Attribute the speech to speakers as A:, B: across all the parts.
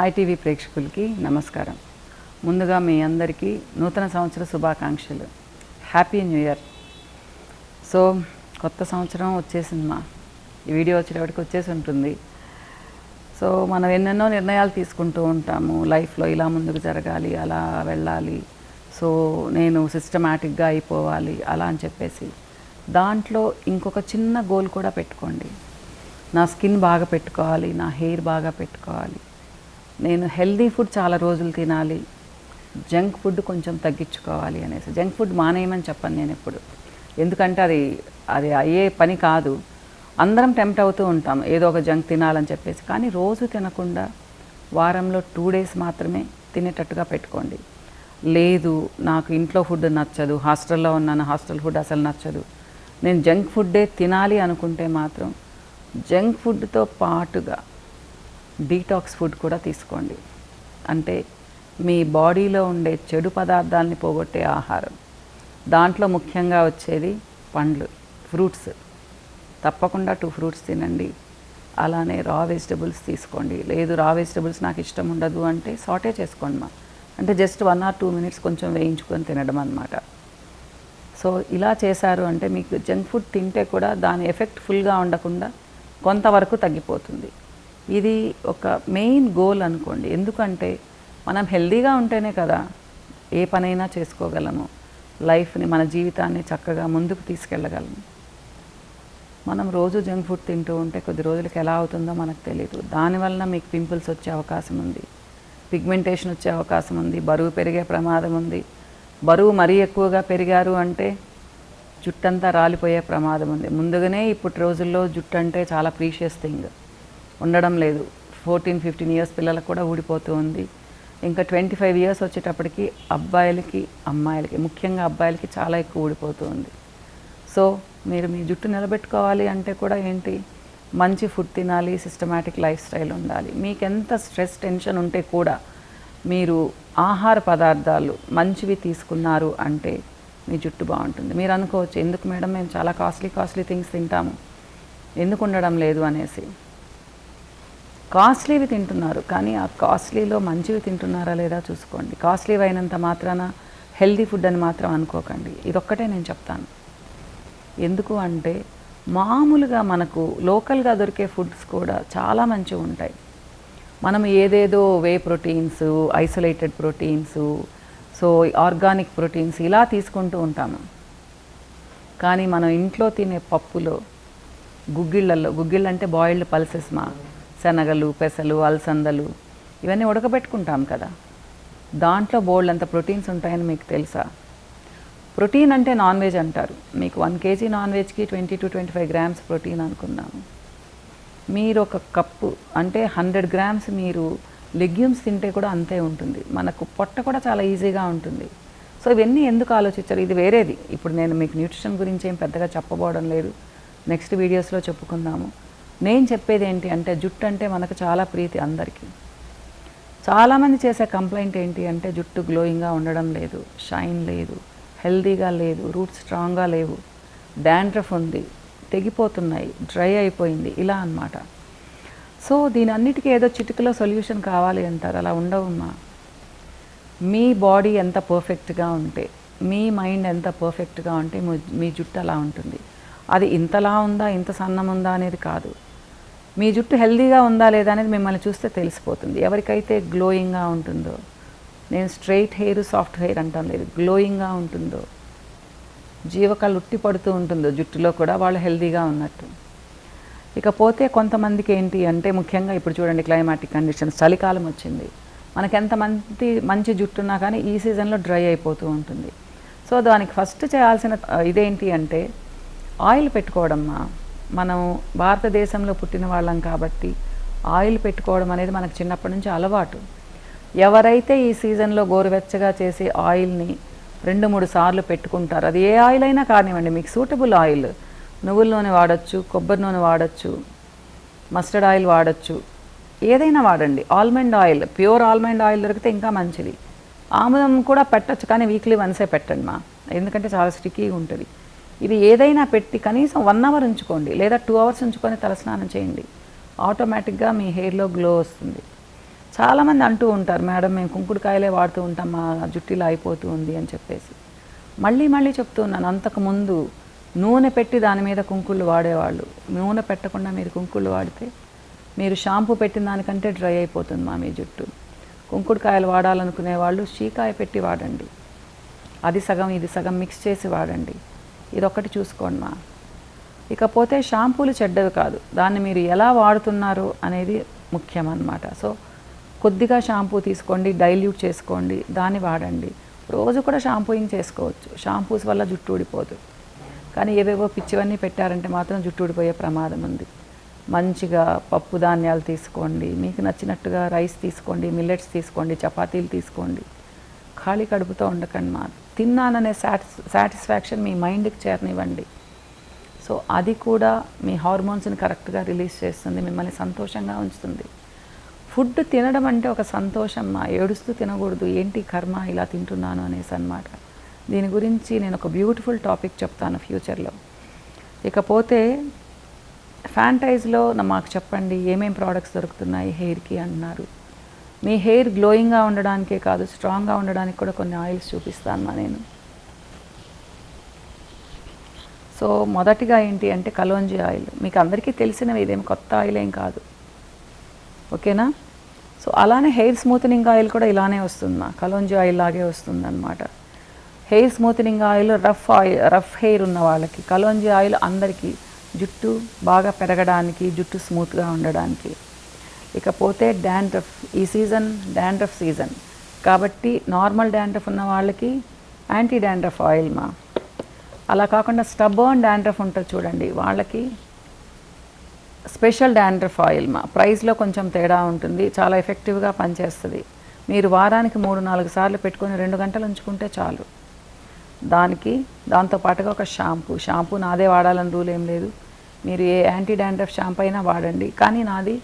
A: Hi TV ప్రేక్షకులకి నమస్కారం. ముందుగా మీ అందరికీ నూతన సంవత్సర శుభాకాంక్షలు. Happy new year. సో కొత్త సంవత్సరం వచ్చేసింది. ఈ వీడియో వచ్చేటప్పటికి వచ్చేసి ఉంటుంది. సో మనం ఎన్నెన్నో నిర్ణయాలు తీసుకుంటూ ఉంటాము లైఫ్లో. ఇలా ముందుకు జరగాలి, అలా వెళ్ళాలి, సో నేను సిస్టమాటిక్గా అయిపోవాలి అలా అని చెప్పేసి. దాంట్లో ఇంకొక చిన్న గోల్ కూడా పెట్టుకోండి. నా స్కిన్ బాగా పెట్టుకోవాలి, నా హెయిర్ బాగా పెట్టుకోవాలి, నేను హెల్దీ ఫుడ్ చాలా రోజులు తినాలి, జంక్ ఫుడ్ కొంచెం తగ్గించుకోవాలి అనేసి. జంక్ ఫుడ్ మానేయమని చెప్పను నేను ఎప్పుడు, ఎందుకంటే అది అయ్యే పని కాదు. అందరం టెంప్ట్ అవుతూ ఉంటాం ఏదో ఒక జంక్ తినాలని చెప్పేసి. కానీ రోజు తినకుండా వారంలో 2 days మాత్రమే తినేటట్టుగా పెట్టుకోండి. లేదు నాకు ఇంట్లో ఫుడ్ నచ్చదు, హాస్టల్లో ఉన్నాను, హాస్టల్ ఫుడ్ అసలు నచ్చదు, నేను జంక్ ఫుడ్డే తినాలి అనుకుంటే మాత్రం జంక్ ఫుడ్తో పాటుగా డీటాక్స్ ఫుడ్ కూడా తీసుకోండి. అంటే మీ బాడీలో ఉండే చెడు పదార్థాలని పోగొట్టే ఆహారం. దాంట్లో ముఖ్యంగా వచ్చేది పండ్లు, ఫ్రూట్స్. తప్పకుండా 2 fruits తినండి. అలానే రా వెజిటబుల్స్ తీసుకోండి. లేదు రా వెజిటబుల్స్ నాకు ఇష్టం ఉండదు అంటే సాటే చేసుకోండి. అంటే జస్ట్ 1 or 2 minutes కొంచెం వేయించుకొని తినడం అన్నమాట. సో ఇలా చేశారు అంటే మీకు జంక్ ఫుడ్ తింటే కూడా దాని ఎఫెక్ట్ ఫుల్గా ఉండకుండా కొంతవరకు తగ్గిపోతుంది. ఇది ఒక మెయిన్ గోల్ అనుకోండి. ఎందుకంటే మనం హెల్దీగా ఉంటేనే కదా ఏ పనైనా చేసుకోగలము, లైఫ్ని మన జీవితాన్ని చక్కగా ముందుకు తీసుకెళ్ళగలము. మనం రోజు జంక్ ఫుడ్ తింటూ ఉంటే కొద్ది రోజులకి ఎలా అవుతుందో మనకు తెలియదు. దానివల్ల మీకు పింపుల్స్ వచ్చే అవకాశం ఉంది, పిగ్మెంటేషన్ వచ్చే అవకాశం ఉంది, బరువు పెరిగే ప్రమాదం ఉంది. బరువు మరీ ఎక్కువగా పెరిగారు అంటే జుట్టంతా రాలిపోయే ప్రమాదం ఉంది. ముందుగానే ఇప్పటి రోజుల్లో జుట్టు అంటే చాలా ప్రీషియస్ థింగ్, ఉండడం లేదు. 14-15 years పిల్లలకు కూడా ఊడిపోతూ ఉంది. ఇంకా 25 years వచ్చేటప్పటికి అబ్బాయిలకి అమ్మాయిలకి, ముఖ్యంగా అబ్బాయిలకి చాలా ఎక్కువ ఊడిపోతూ ఉంది. సో మీరు మీ జుట్టు నిలబెట్టుకోవాలి అంటే కూడా ఏంటి, మంచి ఫుడ్ తినాలి, సిస్టమాటిక్ లైఫ్ స్టైల్ ఉండాలి. మీకు ఎంత స్ట్రెస్ టెన్షన్ ఉంటే కూడా మీరు ఆహార పదార్థాలు మంచివి తీసుకున్నారు అంటే మీ జుట్టు బాగుంటుంది. మీరు అనుకోవచ్చు ఎందుకు మేడం మేము చాలా కాస్ట్లీ థింగ్స్ తింటాము, ఎందుకు ఉండడం లేదు అనేసి. కాస్ట్లీవి తింటున్నారు కానీ ఆ కాస్ట్లీలో మంచివి తింటున్నారా లేదా చూసుకోండి. కాస్ట్లీవి అయినంత మాత్రాన హెల్దీ ఫుడ్ అని మాత్రం అనుకోకండి. ఇదొక్కటే నేను చెప్తాను. ఎందుకు అంటే మామూలుగా మనకు లోకల్గా దొరికే ఫుడ్స్ కూడా చాలా మంచిగా ఉంటాయి. మనం ఏదేదో వే proteins, isolated proteins, so organic proteins ఇలా తీసుకుంటూ ఉంటాము. కానీ మనం ఇంట్లో తినే పప్పులో గుగ్గిళ్ళు అంటే బాయిల్డ్ పల్సెస్, శనగలు, పెసలు, అలసందలు ఇవన్నీ ఉడకబెట్టుకుంటాం కదా, దాంట్లో బోల్డ్ అంత ప్రోటీన్స్ ఉంటాయని మీకు తెలుసా? ప్రోటీన్ అంటే నాన్ వెజ్ అంటారు. మీకు 1 kg నాన్ వెజ్కి 20 to 25 grams ప్రోటీన్ అనుకున్నాము. మీరు ఒక కప్పు అంటే 100 grams మీరు లెగ్యూమ్స్ తింటే కూడా అంతే ఉంటుంది. మనకు పొట్ట కూడా చాలా ఈజీగా ఉంటుంది. సో ఇవన్నీ ఎందుకు ఆలోచించారు? ఇది వేరేది. ఇప్పుడు నేను మీకు న్యూట్రిషన్ గురించి ఏం పెద్దగా చెప్పబోవడం లేదు, నెక్స్ట్ వీడియోస్లో చెప్పుకుందాము. నేను చెప్పేది ఏంటి అంటే జుట్టు అంటే మనకు చాలా ప్రీతి అందరికీ. చాలామంది చేసే కంప్లైంట్ ఏంటి అంటే జుట్టు గ్లోయింగ్గా ఉండడం లేదు, షైన్ లేదు, హెల్దీగా లేదు, రూట్స్ స్ట్రాంగ్గా లేవు, డాండ్రఫ్ ఉంది, తెగిపోతున్నాయి, డ్రై అయిపోయింది, ఇలా అన్నమాట. సో దీని అన్నిటికీ ఏదో చిటికలో సొల్యూషన్ కావాలి అంటారు. అలా ఉండవమ్మా. మీ బాడీ ఎంత పర్ఫెక్ట్గా ఉంటే, మీ మైండ్ ఎంత పర్ఫెక్ట్గా ఉంటే మీ జుట్టు అలా ఉంటుంది. అది ఇంతలా ఉందా, ఇంత సన్నం ఉందా అనేది కాదు. మీ జుట్టు హెల్దీగా ఉందా లేదా అనేది మిమ్మల్ని చూస్తే తెలిసిపోతుంది. ఎవరికైతే గ్లోయింగ్గా ఉంటుందో, నేను స్ట్రైట్ హెయిర్ సాఫ్ట్ హెయిర్ అంటాం లేదు, గ్లోయింగ్గా ఉంటుందో, జీవకాలు ఉట్టి పడుతూ ఉంటుందో జుట్టులో కూడా, వాళ్ళు హెల్దీగా ఉన్నట్టు. ఇకపోతే కొంతమందికి ఏంటి అంటే ముఖ్యంగా ఇప్పుడు చూడండి క్లైమాటిక్ కండిషన్స్, చలికాలం వచ్చింది, మనకి మంచి జుట్టు ఉన్నా కానీ ఈ సీజన్లో డ్రై అయిపోతూ ఉంటుంది. సో దానికి ఫస్ట్ చేయాల్సిన ఇదేంటి అంటే ఆయిల్ పెట్టుకోవడమ్మా. మనం భారతదేశంలో పుట్టిన వాళ్ళం కాబట్టి ఆయిల్ పెట్టుకోవడం అనేది మనకు చిన్నప్పటి నుంచి అలవాటు. ఎవరైతే ఈ సీజన్లో గోరువెచ్చగా చేసి ఆయిల్ని 2-3 సార్లు పెట్టుకుంటారు, అది ఏ ఆయిల్ అయినా కానివ్వండి, మీకు సూటబుల్ ఆయిల్, నువ్వుల నూనె వాడచ్చు, కొబ్బరి నూనె వాడచ్చు, మస్టర్డ్ ఆయిల్ వాడచ్చు, ఏదైనా వాడండి. Almond oil, pure almond oil దొరికితే ఇంకా మంచిది. ఆముదం కూడా పెట్టచ్చు కానీ వీక్లీ వన్సే పెట్టండి ఎందుకంటే చాలా స్టిక్కీగా ఉంటుంది. ఇది ఏదైనా పెట్టి కనీసం 1 hour ఉంచుకోండి, లేదా 2 hours ఉంచుకొని తలస్నానం చేయండి. ఆటోమేటిక్గా మీ హెయిర్లో గ్లో వస్తుంది. చాలామంది అంటూ ఉంటారు, మేడం మేము కుంకుడుకాయలే వాడుతూ ఉంటాం, మా జుట్టు ఇలా అయిపోతూ ఉంది అని చెప్పేసి. మళ్ళీ చెప్తున్నాను, అంతకుముందు నూనె పెట్టి దాని మీద కుంకుళ్ళు వాడేవాళ్ళు. నూనె పెట్టకుండా మీరు కుంకుళ్ళు వాడితే మీరు షాంపూ పెట్టిన దానికంటే డ్రై అయిపోతుంది మీ జుట్టు. కుంకుడుకాయలు వాడాలనుకునే వాళ్ళు షీకాయ పెట్టి వాడండి. అది సగం ఇది సగం మిక్స్ చేసి వాడండి. ఇదొక్కటి చూసుకోండి ఇకపోతే షాంపూలు చెడ్డవి కాదు, దాన్ని మీరు ఎలా వాడుతున్నారు అనేది ముఖ్యం అన్నమాట. సో కొద్దిగా షాంపూ తీసుకోండి, డైల్యూట్ చేసుకోండి, దాన్ని వాడండి. రోజు కూడా షాంపూయింగ్ చేసుకోవచ్చు. షాంపూస్ వల్ల జుట్టు ఊడిపోదు, కానీ ఏవేవో పిచ్చివన్నీ పెట్టారంటే మాత్రం జుట్టు ఊడిపోయే ప్రమాదం ఉంది. మంచిగా పప్పు ధాన్యాలు తీసుకోండి, మీకు నచ్చినట్టుగా రైస్ తీసుకోండి, మిల్లెట్స్ తీసుకోండి, చపాతీలు తీసుకోండి. ఖాళీ కడుపుతో ఉండకండి తిన్నాననే సాటిస్ఫాక్షన్ మీ మైండ్కి చేరనివ్వండి. సో అది కూడా మీ హార్మోన్స్ని కరెక్ట్గా రిలీజ్ చేస్తుంది, మిమ్మల్ని సంతోషంగా ఉంచుతుంది. ఫుడ్ తినడం అంటే ఒక సంతోషం ఏడుస్తూ తినకూడదు, ఏంటి కర్మ ఇలా తింటున్నాను అనేసి అన్నమాట. దీని గురించి నేను ఒక బ్యూటిఫుల్ టాపిక్ చెప్తాను ఫ్యూచర్లో. ఇకపోతే ఫ్యాంటైజ్లో మాకు చెప్పండి ఏమేం ప్రోడక్ట్స్ దొరుకుతున్నాయి హెయిర్కి అంటున్నారు. మీ హెయిర్ గ్లోయింగ్గా ఉండడానికే కాదు, స్ట్రాంగ్గా ఉండడానికి కూడా కొన్ని ఆయిల్స్ చూపిస్తాను నేను. సో మొదటిగా ఏంటి అంటే కలోంజీ ఆయిల్. మీకు అందరికీ తెలిసినవి, ఇదేం కొత్త ఆయిల్ ఏం కాదు, ఓకేనా. సో అలానే హెయిర్ స్మూతనింగ్ ఆయిల్ కూడా ఇలానే వస్తుంది, కలోంజీ ఆయిల్ లాగే వస్తుంది అనమాట. Hair smoothening oil rough hair ఉన్న వాళ్ళకి, కలోంజీ ఆయిల్ అందరికీ జుట్టు బాగా పెరగడానికి, జుట్టు స్మూత్గా ఉండడానికి. ఇకపోతే డాండ్రఫ్, ఈ సీజన్ డాండ్రఫ్ సీజన్ కాబట్టి నార్మల్ డాండ్రఫ్ ఉన్న వాళ్ళకి యాంటీ డాండ్రఫ్ ఆయిల్ అలా కాకుండా స్టబ్బర్న్ డాండ్రఫ్ ఉంటుంది చూడండి, వాళ్ళకి స్పెషల్ డాండ్రఫ్ ఆయిల్ ప్రైస్లో కొంచెం తేడా ఉంటుంది, చాలా ఎఫెక్టివ్గా పనిచేస్తుంది. మీరు వారానికి 3-4 సార్లు పెట్టుకొని 2 గంటలు ఉంచుకుంటే చాలు. దాంతోపాటుగా ఒక షాంపూ నాదే వాడాలని రూల్ ఏం లేదు, మీరు ఏ యాంటీ డాండ్రఫ్ షాంపూ అయినా వాడండి. కానీ నాది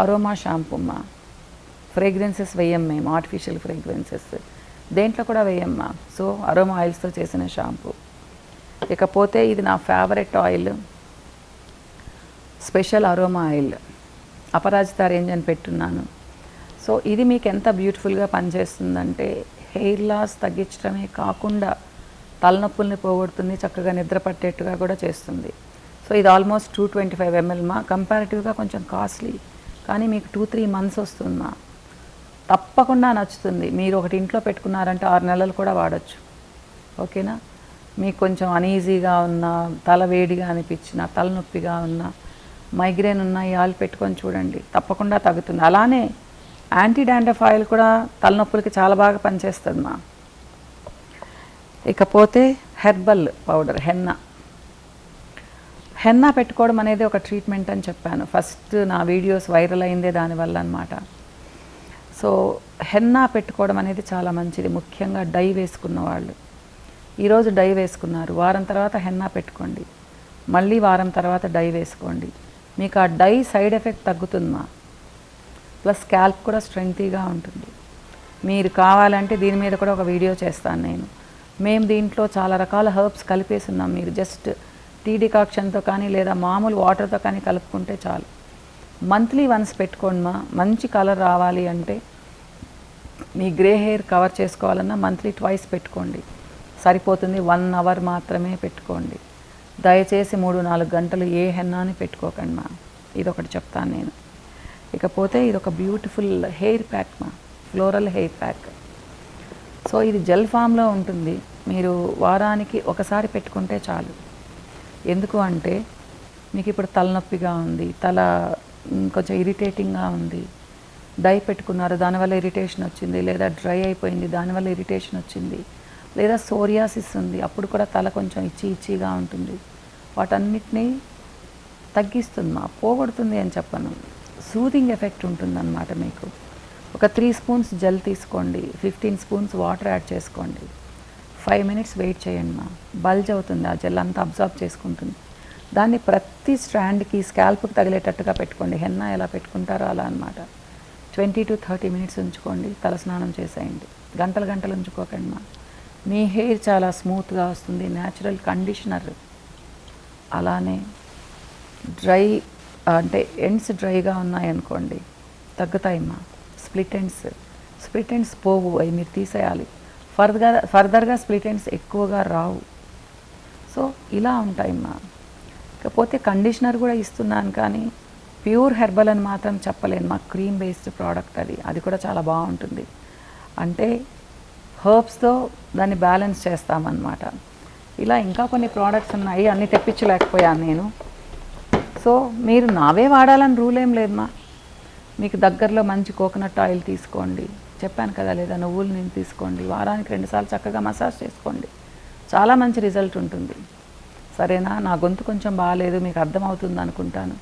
A: అరోమా షాంపూ ఫ్రేగ్రెన్సెస్ వేయం మేము, ఆర్టిఫిషియల్ ఫ్రేగ్రెన్సెస్ దేంట్లో కూడా వేయమ్మా. సో అరోమా ఆయిల్స్తో చేసిన షాంపూ. ఇకపోతే ఇది నా favourite oil, special aroma oil, Aparajita range అని పెట్టున్నాను. సో ఇది మీకు ఎంత బ్యూటిఫుల్గా పనిచేస్తుందంటే హెయిర్ లాస్ తగ్గించడమే కాకుండా తలనొప్పుల్ని పోగొడుతుంది, చక్కగా నిద్ర పట్టేట్టుగా కూడా చేస్తుంది. సో ఇది ఆల్మోస్ట్ 225 ml కంపారిటివ్గా కొంచెం కాస్ట్లీ, కానీ మీకు 2-3 months వస్తుంది తప్పకుండా నచ్చుతుంది. మీరు ఒకటి ఇంట్లో పెట్టుకున్నారంటే 6 నెలలు కూడా వాడచ్చు, ఓకేనా. మీకు కొంచెం అనీజీగా ఉన్నా, తల వేడిగా అనిపించిన, తలనొప్పిగా ఉన్నా, మైగ్రేన్ ఉన్న ఈ ఆయిల్ పెట్టుకొని చూడండి, తప్పకుండా తగ్గుతుంది. అలానే యాంటీ డాండ్రఫ్ ఆయిల్ కూడా తలనొప్పులకి చాలా బాగా పనిచేస్తుంది ఇకపోతే హెర్బల్ పౌడర్, హెన్నా పెట్టుకోవడం అనేది ఒక ట్రీట్మెంట్ అని చెప్పాను. ఫస్ట్ నా వీడియోస్ వైరల్ అయిందే దానివల్ల అనమాట. సో హెన్నా పెట్టుకోవడం అనేది చాలా మంచిది, ముఖ్యంగా డై వేసుకున్న వాళ్ళు. ఈరోజు డై వేసుకున్నారు, వారం తర్వాత హెన్నా పెట్టుకోండి, మళ్ళీ వారం తర్వాత డై వేసుకోండి. మీకు ఆ డై సైడ్ ఎఫెక్ట్ తగ్గుతుందా, ప్లస్ స్కాల్ప్ కూడా స్ట్రెంగ్తీగా ఉంటుంది. మీరు కావాలంటే దీని మీద కూడా ఒక వీడియో చేస్తాను నేను. మేము దీంట్లో చాలా రకాల హర్బ్స్ కలిపేసి ఉన్నాం, మీరు జస్ట్ టీ డికాక్షన్తో కానీ లేదా మామూలు వాటర్తో కానీ కలుపుకుంటే చాలు. మంత్లీ వన్స్ పెట్టుకోండి మంచి కలర్ రావాలి అంటే, మీ గ్రే హెయిర్ కవర్ చేసుకోవాలన్నా మంత్లీ ట్వైస్ పెట్టుకోండి సరిపోతుంది. 1 hour మాత్రమే పెట్టుకోండి, దయచేసి 3-4 గంటలు ఏ హెన్నాని పెట్టుకోకండి ఇదొకటి చెప్తాను నేను. ఇకపోతే ఇది ఒక beautiful hair pack floral hair pack. So ఇది జెల్ ఫామ్లో ఉంటుంది, మీరు వారానికి ఒకసారి పెట్టుకుంటే చాలు. ఎందుకు అంటే మీకు ఇప్పుడు తలనొప్పిగా ఉంది, తల కొంచెం ఇరిటేటింగ్గా ఉంది, డై పెట్టుకున్నారు దానివల్ల ఇరిటేషన్ వచ్చింది, లేదా డ్రై అయిపోయింది దానివల్ల ఇరిటేషన్ వచ్చింది, లేదా సోరియాసిస్ ఉంది అప్పుడు కూడా తల కొంచెం ఇచ్చిగా ఉంటుంది. వాటన్నిటినీ తగ్గిస్తుంది పోగొడుతుంది అని చెప్పను, సూదింగ్ ఎఫెక్ట్ ఉంటుందన్నమాట. మీకు ఒక 3 spoons జెల్ తీసుకోండి, 15 spoons వాటర్ యాడ్ చేసుకోండి, 5 minutes వెయిట్ చేయండి బల్జ్ అవుతుంది, ఆ జెల్ అంతా అబ్జార్బ్ చేసుకుంటుంది. దాన్ని ప్రతి స్ట్రాండ్కి స్కాల్ప్కి తగిలేటట్టుగా పెట్టుకోండి, హెన్నా ఎలా పెట్టుకుంటారో అలా అనమాట. 20 to 30 minutes ఉంచుకోండి, తలస్నానం చేసేయండి, గంటలు ఉంచుకోకండి మీ హెయిర్ చాలా స్మూత్గా వస్తుంది, న్యాచురల్ కండిషనర్. అలానే డ్రై అంటే ఎండ్స్ డ్రైగా ఉన్నాయనుకోండి తగ్గుతాయమ్మా, స్ప్లిట్ ఎండ్స్ పోవు, అవి మీరు తీసేయాలి. ఫర్దర్గా స్ప్లిట్ ఎండ్స్ ఎక్కువగా రావు. సో ఇలా ఉంటాయమ్మా. ఇకపోతే కండిషనర్ కూడా ఇస్తున్నాను, కానీ ప్యూర్ హెర్బల్ అని మాత్రం చెప్పలేను. మా క్రీమ్ బేస్డ్ ప్రోడక్ట్ అది కూడా చాలా బాగుంటుంది. అంటే హర్బ్స్తో దాన్ని బ్యాలెన్స్ చేస్తామన్నమాట. ఇలా ఇంకా కొన్ని ప్రోడక్ట్స్ ఉన్నాయి, అన్నీ తెప్పించలేకపోయాను నేను. సో మీరు నావే వాడాలని రూల్ ఏం లేదమ్మా. మీకు దగ్గరలో మంచి కోకోనట్ ఆయిల్ తీసుకోండి, చెప్పాను కదా, లేదా నువ్వుల నూనె తీసుకోండి. వారానికి 2 సార్లు చక్కగా మసాజ్ చేసుకోండి, చాలా మంచి రిజల్ట్ ఉంటుంది. సరేనా? నా గొంతు కొంచెం బాగాలేదు, మీకు అర్థమవుతుంది అనుకుంటాను.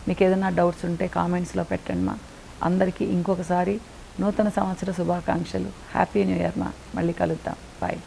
A: మీకు ఏదైనా డౌట్స్ ఉంటే కామెంట్స్లో పెట్టండి మా. అందరికీ ఇంకొకసారి నూతన సంవత్సర శుభాకాంక్షలు. హ్యాపీ న్యూ ఇయర్ మా. మళ్ళీ కలుద్దాం. బాయ్.